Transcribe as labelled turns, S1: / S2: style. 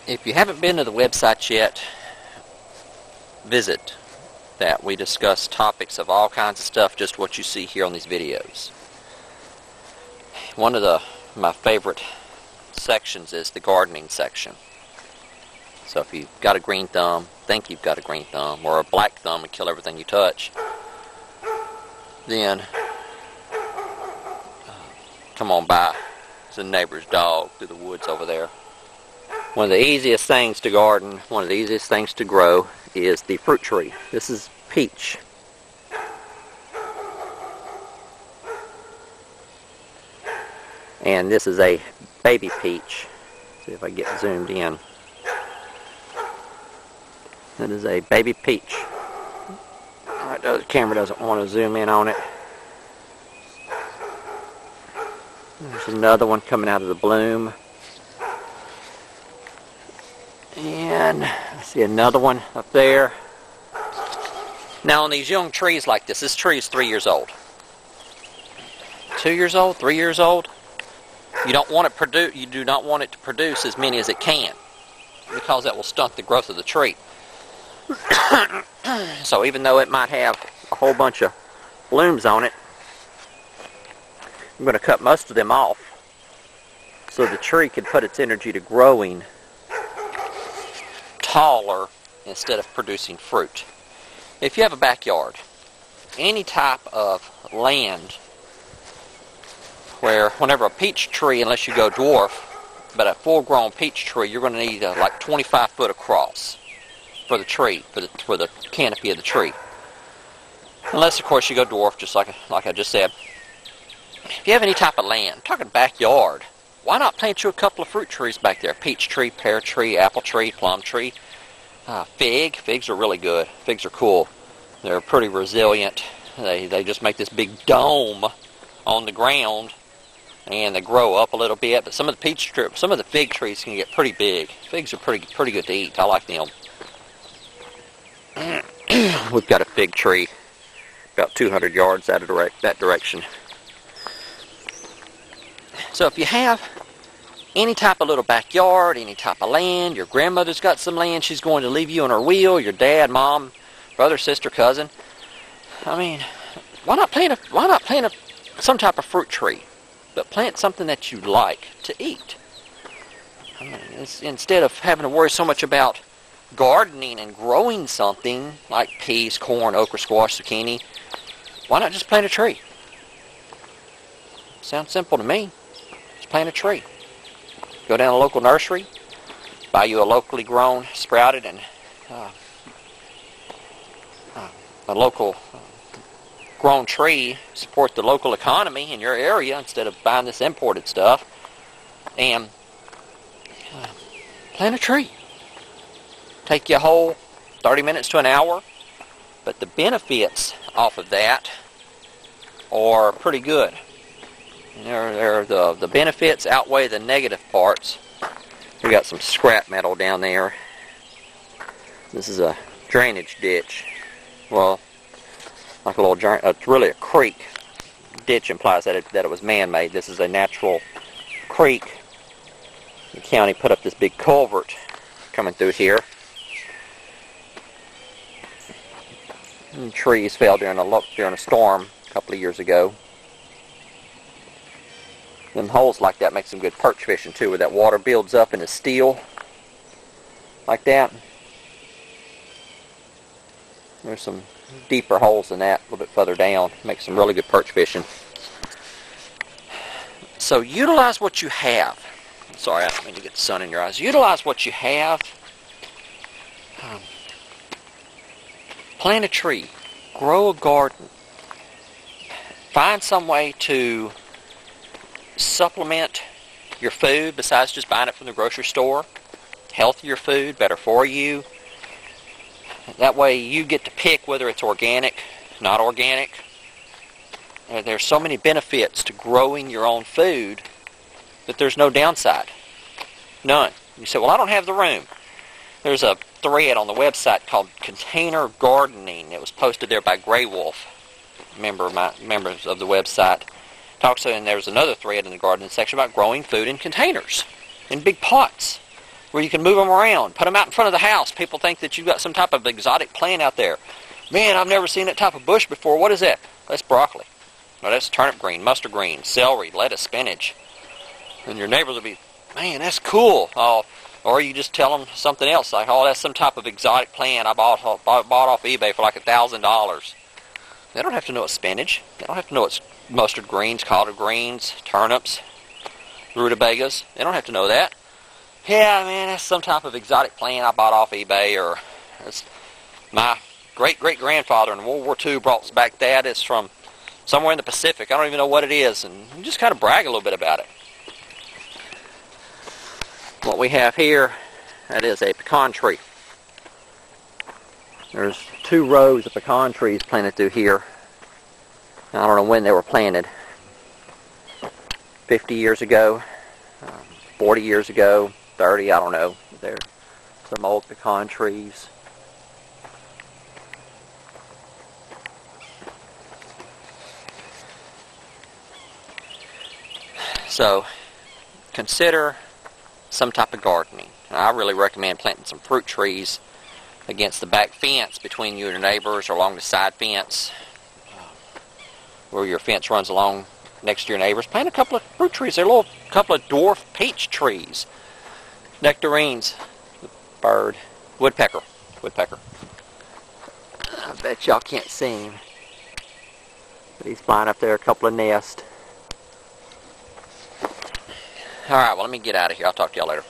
S1: If you haven't been to the website yet, visit that. We discuss topics of all kinds of stuff, just what you see here on these videos. One of my favorite sections is the gardening section. So if you've got a green thumb, think you've got a green thumb, or a black thumb and kill everything you touch, then come on by. It's a neighbor's dog through the woods over there. One of the easiest things to garden, one of the easiest things to grow is the fruit tree. This is peach. And this is a baby peach. See if I get zoomed in. That is a baby peach. Alright, the camera doesn't want to zoom in on it. There's another one coming out of the bloom. And I see another one up there. Now on these young trees like this tree is 3 years old. 2 years old, 3 years old. You do not want it to produce as many as it can, because that will stunt the growth of the tree. So even though it might have a whole bunch of blooms on it, I'm going to cut most of them off so the tree can put its energy to growing taller instead of producing fruit. If you have a backyard, any type of land where whenever a peach tree, unless you go dwarf, but a full-grown peach tree, you're going to need like 25 foot across for the tree, for the canopy of the tree. Unless, of course, you go dwarf, just like I just said. If you have any type of land, I'm talking backyard, why not plant you a couple of fruit trees back there? Peach tree, pear tree, apple tree, plum tree, fig. Figs are really good. Figs are cool. They're pretty resilient. They just make this big dome on the ground, and they grow up a little bit. But some of the fig trees can get pretty big. Figs are pretty good to eat. I like them. We've got a fig tree about 200 yards that direction. So if you have any type of little backyard, any type of land, your grandmother's got some land she's going to leave you on her will, your dad, mom, brother, sister, cousin, I mean, why not plant some type of fruit tree, but plant something that you like to eat. I mean, instead of having to worry so much about gardening and growing something like peas, corn, okra, squash, zucchini, why not just plant a tree? Sounds simple to me. Just plant a tree. Go down to a local nursery, buy you a locally grown, sprouted, and a local grown tree. Support the local economy in your area instead of buying this imported stuff. And plant a tree. Take you a whole 30 minutes to an hour, but the benefits off of that are pretty good. The benefits outweigh the negative parts. We got some scrap metal down there. This is a drainage ditch. Well, like a little it's really a creek. Ditch implies that it was man-made. This is a natural creek. The county put up this big culvert coming through here. And trees fell during a storm a couple of years ago. Them holes like that make some good perch fishing too, where that water builds up into steel like that. There's some deeper holes than that a little bit further down. Makes some really good perch fishing. So utilize what you have. Sorry, I don't mean to get the sun in your eyes. Utilize what you have. Plant a tree. Grow a garden. Find some way to supplement your food besides just buying it from the grocery store. Healthier food, better for you. That way you get to pick whether it's organic, not organic. There's so many benefits to growing your own food that there's no downside. None. You say, well, I don't have the room. There's a thread on the website called Container Gardening. It was posted there by Grey Wolf, members of the website. And there's another thread in the gardening section about growing food in containers, in big pots, where you can move them around. Put them out in front of the house. People think that you've got some type of exotic plant out there. Man, I've never seen that type of bush before. What is that? That's broccoli. No, that's turnip green, mustard green, celery, lettuce, spinach. And your neighbors will be, man, that's cool. Or you just tell them something else, like, oh, that's some type of exotic plant I bought off eBay for like $1,000. They don't have to know it's spinach. They don't have to know it's mustard greens, collard greens, turnips, rutabagas. They don't have to know that. Yeah, man, that's some type of exotic plant I bought off eBay, or it's my great-great-grandfather in World War II brought back that. It's from somewhere in the Pacific. I don't even know what it is, and you just kind of brag a little bit about it. What we have here, that is a pecan tree. There's 2 rows of pecan trees planted through here. I don't know when they were planted. 50 years ago, 40 years ago, 30, I don't know. They're some old pecan trees. So, consider some type of gardening. And I really recommend planting some fruit trees against the back fence between you and your neighbors, or along the side fence where your fence runs along next to your neighbors. Plant a couple of fruit trees. They're a couple of dwarf peach trees. Nectarines, bird, woodpecker. I bet y'all can't see him, but he's flying up there, a couple of nests. Alright, well, let me get out of here. I'll talk to y'all later.